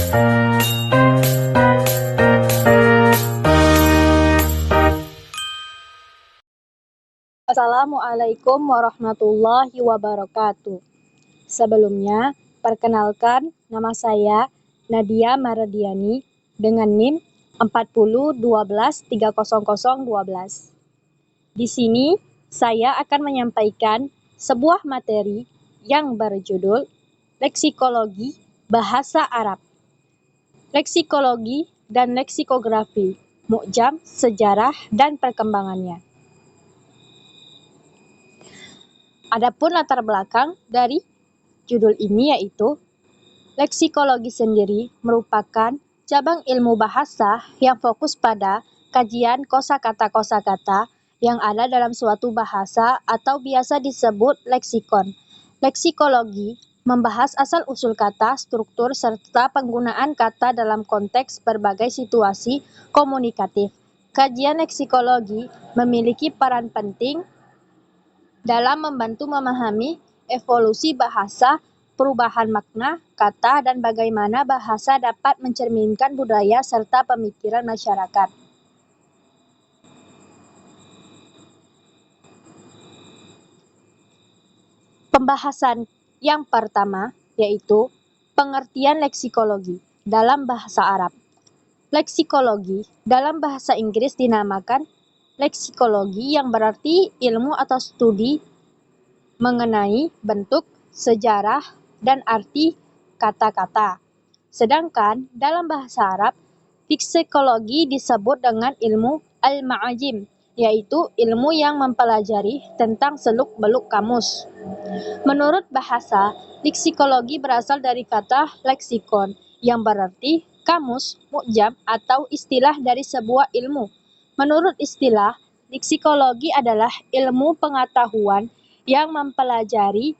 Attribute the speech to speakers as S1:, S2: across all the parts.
S1: Assalamualaikum warahmatullahi wabarakatuh. Sebelumnya, perkenalkan nama saya Nadia Mardiani dengan NIM 4012300012. Di sini saya akan menyampaikan sebuah materi yang berjudul Leksikologi Bahasa Arab. Leksikologi dan leksikografi, mu'jam, sejarah, dan perkembangannya. Adapun latar belakang dari judul ini yaitu leksikologi sendiri merupakan cabang ilmu bahasa yang fokus pada kajian kosakata-kosakata yang ada dalam suatu bahasa atau biasa disebut leksikon. Leksikologi membahas asal-usul kata, struktur, serta penggunaan kata dalam konteks berbagai situasi komunikatif. Kajian leksikologi memiliki peran penting dalam membantu memahami evolusi bahasa, perubahan makna, kata, dan bagaimana bahasa dapat mencerminkan budaya serta pemikiran masyarakat. Pembahasan yang pertama yaitu pengertian leksikologi dalam bahasa Arab. Leksikologi dalam bahasa Inggris dinamakan leksikologi yang berarti ilmu atau studi mengenai bentuk, sejarah, dan arti kata-kata. Sedangkan dalam bahasa Arab, leksikologi disebut dengan ilmu al-ma'ajim, yaitu ilmu yang mempelajari tentang seluk-beluk kamus. Menurut bahasa, leksikologi berasal dari kata leksikon, yang berarti kamus, mu'jam, atau istilah dari sebuah ilmu. Menurut istilah, leksikologi adalah ilmu pengetahuan yang mempelajari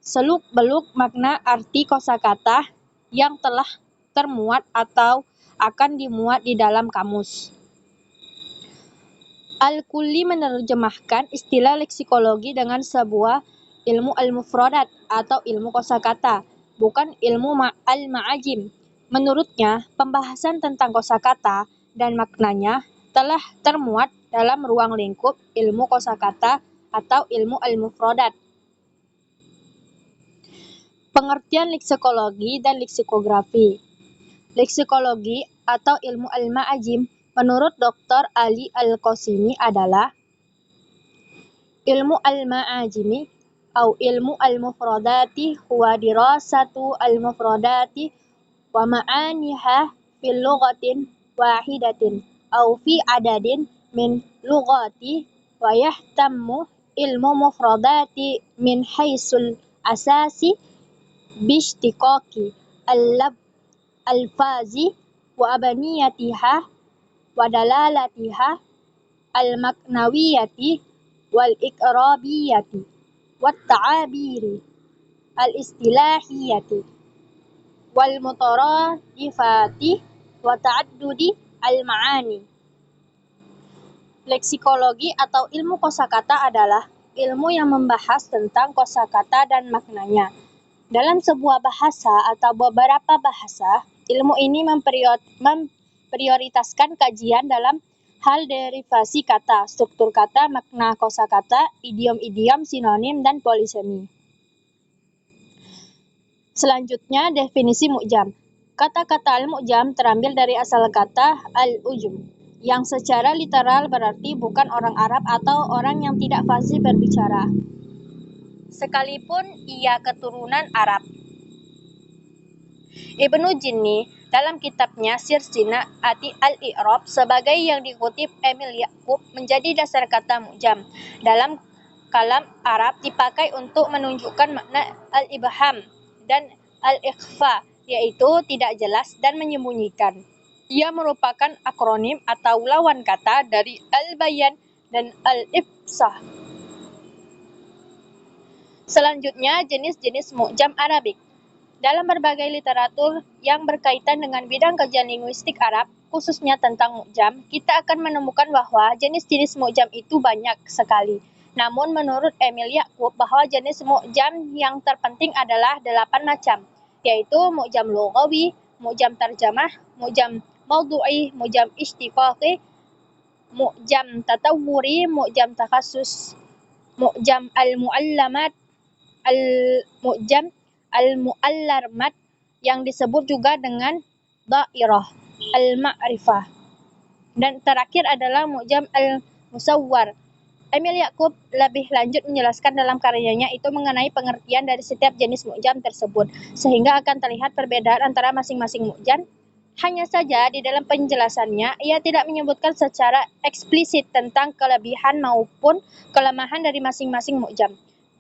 S1: seluk-beluk makna arti kosakata yang telah termuat atau akan dimuat di dalam kamus. Al-Kulli menerjemahkan istilah leksikologi dengan sebuah ilmu al-mufradat atau ilmu kosakata, bukan ilmu al-ma'ajim. Menurutnya, pembahasan tentang kosakata dan maknanya telah termuat dalam ruang lingkup ilmu kosakata atau ilmu al-mufradat. Pengertian leksikologi dan leksikografi. Leksikologi atau ilmu al-ma'ajim menurut Dr. Ali Al-Qasimi adalah ilmu al-ma'ajimi atau ilmu al-mufradati huwa dirasatu al-mufradati wa ma'aniha fil lughatin wahidatin au fi adadin min lughati wa yahtammu ilmu mufradati min haisul asasi bishtiqaqi al-alfazi wa abaniyatiha wa dalalatiha al-maknawiyati wal iqrabiyati wat ta'abiri al-istilahiyati wal mutaradifati wa ta'addudi al-ma'ani. Leksikologi atau ilmu kosakata adalah ilmu yang membahas tentang kosakata dan maknanya. Dalam sebuah bahasa atau beberapa bahasa, ilmu ini memprioritaskan kajian dalam hal derivasi kata, struktur kata, makna kosakata, idiom-idiom, sinonim, dan polisemi. Selanjutnya, definisi mu'jam. Kata-kata al-mu'jam terambil dari asal kata al-ujum, yang secara literal berarti bukan orang Arab atau orang yang tidak fasih berbicara, sekalipun ia keturunan Arab. Ibnu Jinni dalam kitabnya Sirsina Ati al-I'rab sebagai yang dikutip Emil Yaqub menjadi dasar kata mu'jam dalam kalam Arab dipakai untuk menunjukkan makna al-ibham dan al-ikhfa, yaitu tidak jelas dan menyembunyikan. Ia merupakan akronim atau lawan kata dari al-bayan dan al-ifsah. Selanjutnya, jenis-jenis mu'jam Arabik. Dalam berbagai literatur yang berkaitan dengan bidang kajian linguistik Arab, khususnya tentang mu'jam, kita akan menemukan bahwa jenis-jenis mu'jam itu banyak sekali. Namun menurut Emil Yaqub bahwa jenis mu'jam yang terpenting adalah 8 macam, yaitu mu'jam lughawi, mu'jam tarjamah, mu'jam mawdu'i, mu'jam ishtiqaqi, mu'jam tatawuri, mu'jam takhasus, mu'jam al-mu'allamat, al-mu'jam al-mu'allarmat yang disebut juga dengan dairah al-ma'rifah. Dan terakhir adalah mu'jam al-musawwar. Emil Yakub lebih lanjut menjelaskan dalam karyanya itu mengenai pengertian dari setiap jenis mu'jam tersebut, sehingga akan terlihat perbedaan antara masing-masing mu'jam. Hanya saja di dalam penjelasannya, ia tidak menyebutkan secara eksplisit tentang kelebihan maupun kelemahan dari masing-masing mu'jam.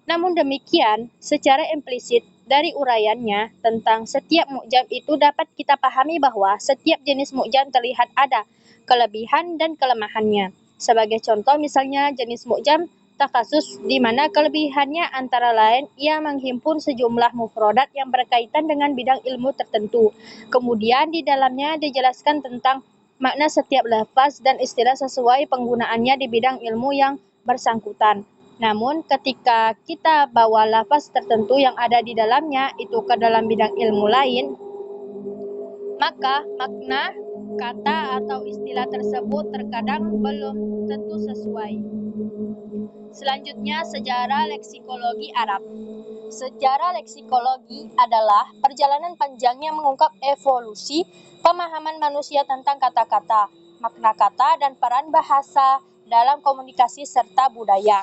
S1: Namun demikian, secara implisit dari uraiannya tentang setiap mu'jam itu dapat kita pahami bahwa setiap jenis mu'jam terlihat ada kelebihan dan kelemahannya. Sebagai contoh misalnya jenis mu'jam takhasus di mana kelebihannya antara lain ia menghimpun sejumlah mufradat yang berkaitan dengan bidang ilmu tertentu. Kemudian di dalamnya dijelaskan tentang makna setiap lafaz dan istilah sesuai penggunaannya di bidang ilmu yang bersangkutan. Namun ketika kita bawa lafaz tertentu yang ada di dalamnya itu ke dalam bidang ilmu lain, maka makna kata atau istilah tersebut terkadang belum tentu sesuai. Selanjutnya, sejarah leksikologi Arab. Sejarah leksikologi adalah perjalanan panjang yang mengungkap evolusi pemahaman manusia tentang kata-kata, makna kata, dan peran bahasa dalam komunikasi serta budaya.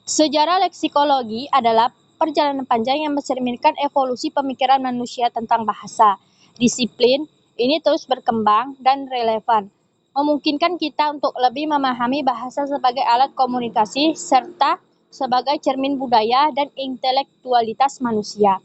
S1: Sejarah leksikologi adalah perjalanan panjang yang mencerminkan evolusi pemikiran manusia tentang bahasa. Disiplin ini terus berkembang dan relevan, memungkinkan kita untuk lebih memahami bahasa sebagai alat komunikasi serta sebagai cermin budaya dan intelektualitas manusia.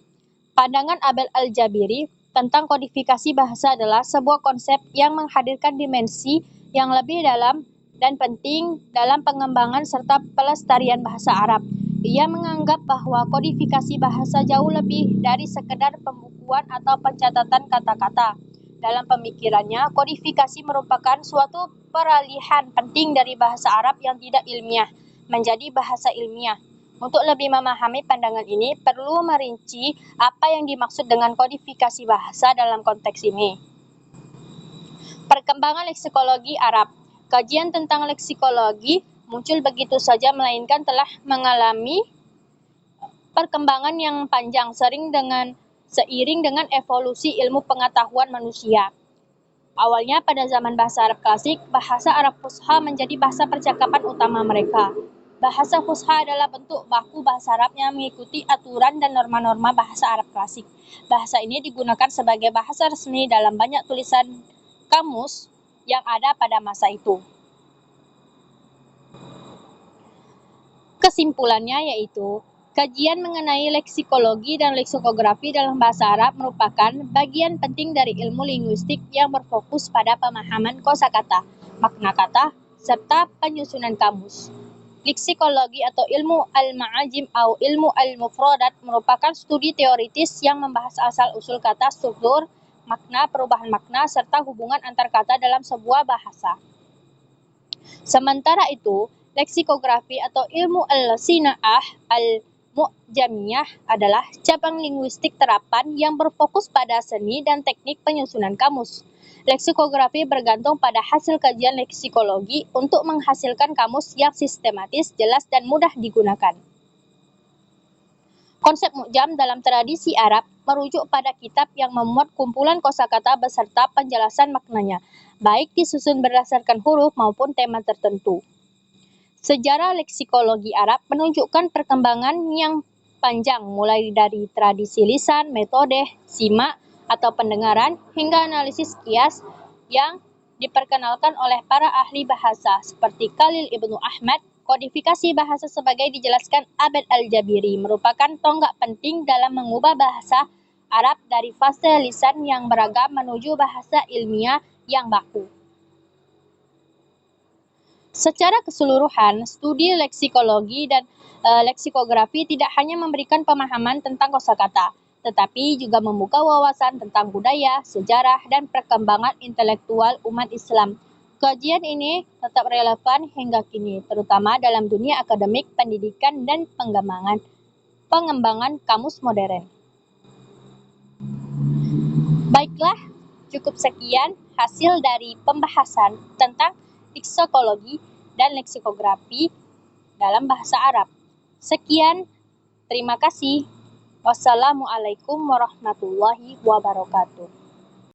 S1: Pandangan Abel Al-Jabiri tentang kodifikasi bahasa adalah sebuah konsep yang menghadirkan dimensi yang lebih dalam dan penting dalam pengembangan serta pelestarian bahasa Arab. Ia menganggap bahwa kodifikasi bahasa jauh lebih dari sekedar pembukuan atau pencatatan kata-kata. Dalam pemikirannya, kodifikasi merupakan suatu peralihan penting dari bahasa Arab yang tidak ilmiah menjadi bahasa ilmiah. Untuk lebih memahami pandangan ini, perlu merinci apa yang dimaksud dengan kodifikasi bahasa dalam konteks ini. Perkembangan leksikologi Arab. Kajian tentang leksikologi muncul begitu saja, melainkan telah mengalami perkembangan yang panjang seiring dengan evolusi ilmu pengetahuan manusia. Awalnya pada zaman bahasa Arab klasik, bahasa Arab Fusha menjadi bahasa percakapan utama mereka. Bahasa Fusha adalah bentuk baku bahasa Arab yang mengikuti aturan dan norma-norma bahasa Arab klasik. Bahasa ini digunakan sebagai bahasa resmi dalam banyak tulisan kamus yang ada pada masa itu. Kesimpulannya yaitu, kajian mengenai leksikologi dan leksikografi dalam bahasa Arab merupakan bagian penting dari ilmu linguistik yang berfokus pada pemahaman kosakata, makna kata, serta penyusunan kamus. Leksikologi atau ilmu al-ma'ajim atau ilmu al-mufradat merupakan studi teoritis yang membahas asal-usul kata, struktur, makna, perubahan makna, serta hubungan antar kata dalam sebuah bahasa. Sementara itu, leksikografi atau ilmu al-sina'ah al-mu'jamiyah adalah cabang linguistik terapan yang berfokus pada seni dan teknik penyusunan kamus. Leksikografi bergantung pada hasil kajian leksikologi untuk menghasilkan kamus yang sistematis, jelas, dan mudah digunakan. Konsep mu'jam dalam tradisi Arab merujuk pada kitab yang memuat kumpulan kosakata beserta penjelasan maknanya, baik disusun berdasarkan huruf maupun tema tertentu. Sejarah leksikologi Arab menunjukkan perkembangan yang panjang mulai dari tradisi lisan, metode, simak, atau pendengaran, hingga analisis kias yang diperkenalkan oleh para ahli bahasa seperti Khalil Ibnu Ahmad. Kodifikasi bahasa sebagai dijelaskan Abed Al-Jabiri merupakan tonggak penting dalam mengubah bahasa Arab dari fase lisan yang beragam menuju bahasa ilmiah yang baku. Secara keseluruhan, studi leksikologi dan leksikografi tidak hanya memberikan pemahaman tentang kosakata, tetapi juga membuka wawasan tentang budaya, sejarah, dan perkembangan intelektual umat Islam. Kajian ini tetap relevan hingga kini, terutama dalam dunia akademik, pendidikan, dan pengembangan. pengembangan kamus modern. Baiklah, cukup sekian hasil dari pembahasan tentang leksikologi dan leksikografi dalam bahasa Arab. Sekian, terima kasih. Wassalamualaikum warahmatullahi wabarakatuh.